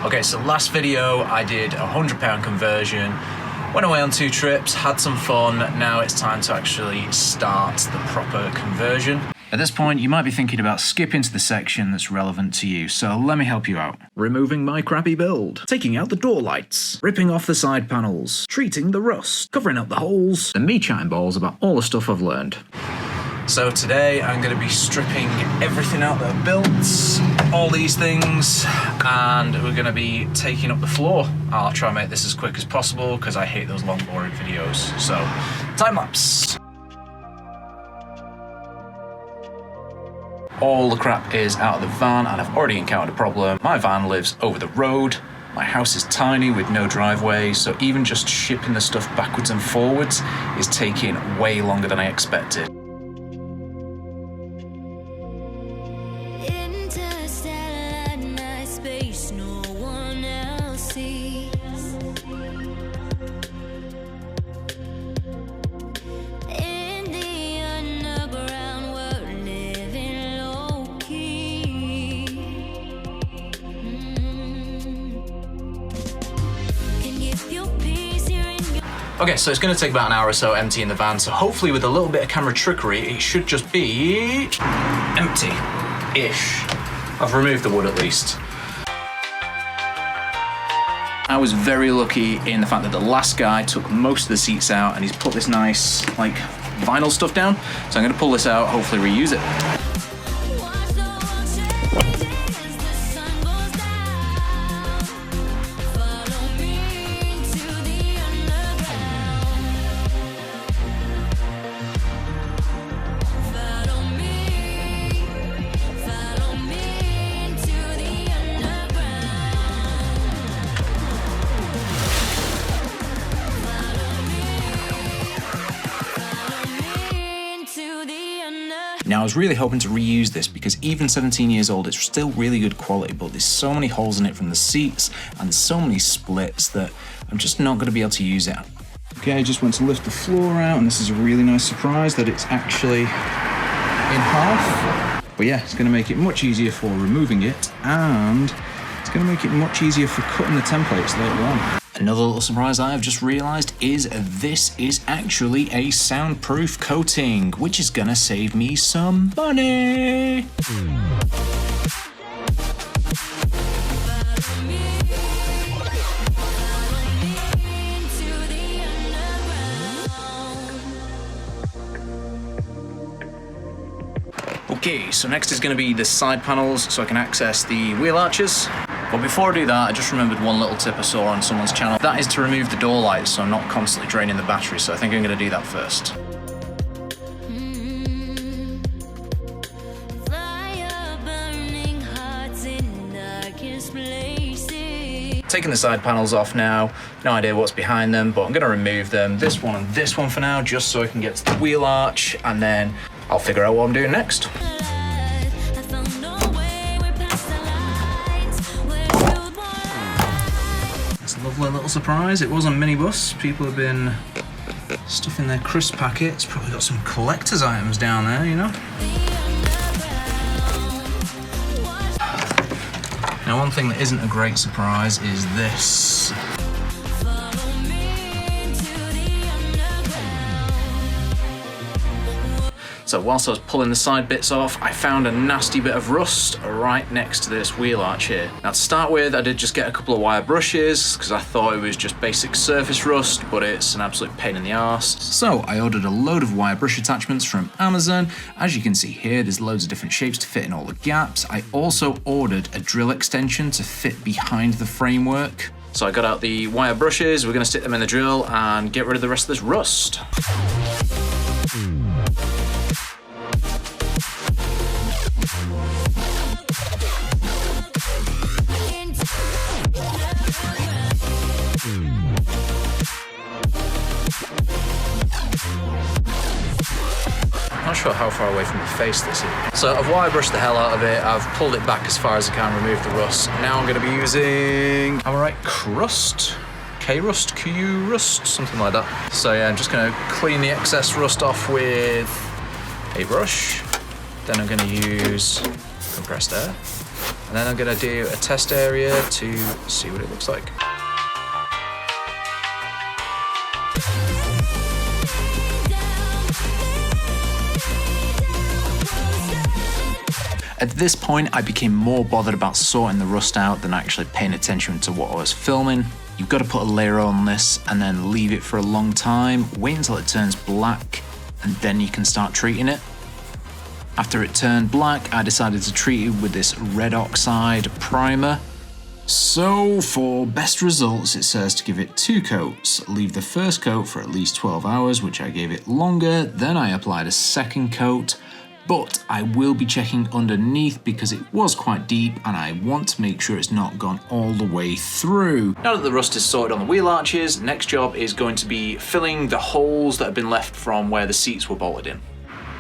Okay, so last video I did a £100 conversion, went away on 2 trips, had some fun. Now it's time to actually start the proper conversion. At this point, you might be thinking about skipping to the section that's relevant to you, so let me help you out. Removing my crappy build, taking out the door lights, ripping off the side panels, treating the rust, covering up the holes, and me chatting balls about all the stuff I've learned. So today I'm going to be stripping everything out that I've built, all these things, and we're going to be taking up the floor. I'll try and make this as quick as possible because I hate those long boring videos. So, time lapse. All the crap is out of the van and I've already encountered a problem. My van lives over the road. My house is tiny with no driveway, so even just shipping the stuff backwards and forwards is taking way longer than I expected. Okay, so it's going to take about an hour or so emptying the van, so hopefully with a little bit of camera trickery, it should just be empty-ish. I've removed the wood at least. I was very lucky in the fact that the last guy took most of the seats out and he's put this nice, like, vinyl stuff down. So I'm going to pull this out, hopefully reuse it. Now I was really hoping to reuse this because even 17 years old, it's still really good quality, but there's so many holes in it from the seats and so many splits that I'm just not going to be able to use it. Okay, I just went to lift the floor out and this is a really nice surprise that it's actually in half. But yeah, it's going to make it much easier for removing it and it's going to make it much easier for cutting the templates later on. Another little surprise I have just realised is this is actually a soundproof coating, which is gonna save me some money. Okay, so next is going to be the side panels so I can access the wheel arches. But before I do that, I just remembered one little tip I saw on someone's channel. That is to remove the door lights so I'm not constantly draining the battery, so I think I'm going to do that first. Taking the side panels off now, no idea what's behind them, but I'm going to remove them, this one and this one for now, just so I can get to the wheel arch, and then I'll figure out what I'm doing next. It's a lovely little surprise. It was a minibus. People have been stuffing their crisp packets. Probably got some collector's items down there, you know? Now, one thing that isn't a great surprise is this. So whilst I was pulling the side bits off, I found a nasty bit of rust right next to this wheel arch here. Now to start with, I did just get a couple of wire brushes because I thought it was just basic surface rust, but it's an absolute pain in the arse. So I ordered a load of wire brush attachments from Amazon. As you can see here, there's loads of different shapes to fit in all the gaps. I also ordered a drill extension to fit behind the framework. So I got out the wire brushes, we're gonna stick them in the drill and get rid of the rest of this rust. Not sure how far away from the face this is. So I've wire brushed the hell out of it, I've pulled it back as far as I can, removed the rust. Now I'm going to be using, am I right, crust? K-rust, Q-rust, something like that. So yeah, I'm just going to clean the excess rust off with a brush. Then I'm going to use compressed air. And then I'm gonna do a test area to see what it looks like. At this point, I became more bothered about sorting the rust out than actually paying attention to what I was filming. You've got to put a layer on this and then leave it for a long time, wait until it turns black, and then you can start treating it. After it turned black, I decided to treat it with this red oxide primer. So for best results, it says to give it 2 coats. Leave the first coat for at least 12 hours, which I gave it longer. Then I applied a second coat. But I will be checking underneath because it was quite deep and I want to make sure it's not gone all the way through. Now that the rust is sorted on the wheel arches, next job is going to be filling the holes that have been left from where the seats were bolted in.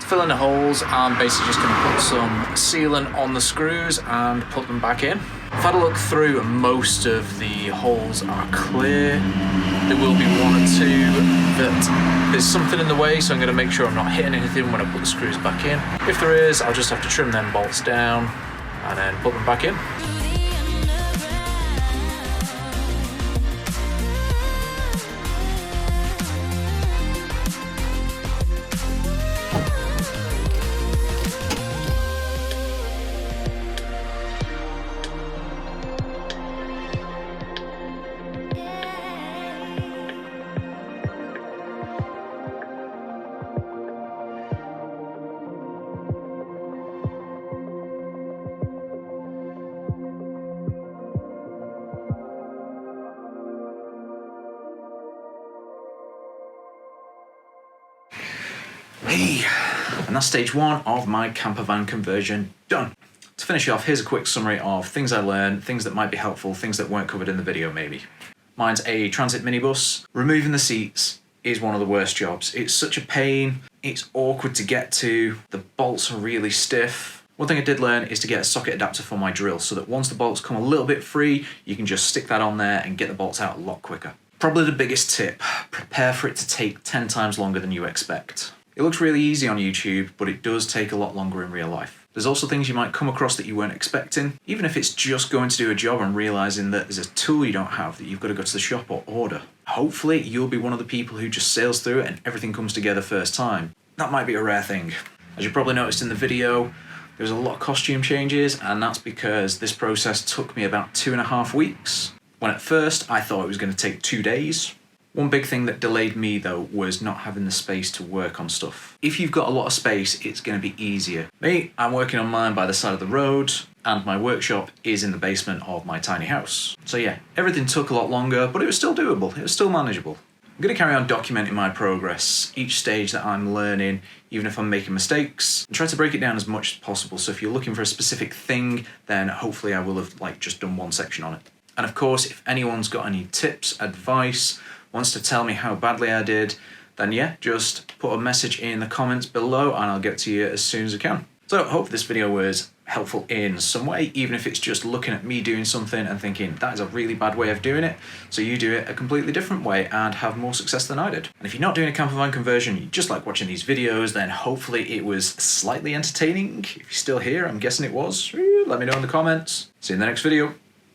To fill in the holes, I'm basically just going to put some sealant on the screws and put them back in. I've had a look through, most of the holes are clear. There will be 1 or 2 that there's something in the way, so I'm going to make sure I'm not hitting anything when I put the screws back in. If there is, I'll just have to trim them bolts down and then put them back in. Hey, and that's stage 1 of my campervan conversion done. To finish off, here's a quick summary of things I learned, things that might be helpful, things that weren't covered in the video maybe. Mine's a transit minibus. Removing the seats is one of the worst jobs. It's such a pain, it's awkward to get to, the bolts are really stiff. One thing I did learn is to get a socket adapter for my drill so that once the bolts come a little bit free, you can just stick that on there and get the bolts out a lot quicker. Probably the biggest tip, prepare for it to take 10 times longer than you expect. It looks really easy on YouTube, but it does take a lot longer in real life. There's also things you might come across that you weren't expecting, even if it's just going to do a job and realizing that there's a tool you don't have that you've got to go to the shop or order. Hopefully you'll be one of the people who just sails through it and everything comes together first time. That might be a rare thing. As you probably noticed in the video, there's a lot of costume changes, and that's because this process took me about 2.5 weeks. When at first I thought it was going to take 2 days. One big thing that delayed me though was not having the space to work on stuff. If you've got a lot of space, it's going to be easier. Me, I'm working on mine by the side of the road, and my workshop is in the basement of my tiny house. So yeah, everything took a lot longer, but it was still doable, it was still manageable. I'm going to carry on documenting my progress, each stage that I'm learning, even if I'm making mistakes, and try to break it down as much as possible. So if you're looking for a specific thing, then hopefully I will have just done one section on it. And of course, if anyone's got any tips, advice, wants to tell me how badly I did, then yeah, just put a message in the comments below and I'll get to you as soon as I can. So I hope this video was helpful in some way, even if it's just looking at me doing something and thinking that is a really bad way of doing it, so you do it a completely different way and have more success than I did. And if you're not doing a campervan conversion, you just like watching these videos, then hopefully it was slightly entertaining. If you're still here, I'm guessing it was. Let me know in the comments. See you in the next video.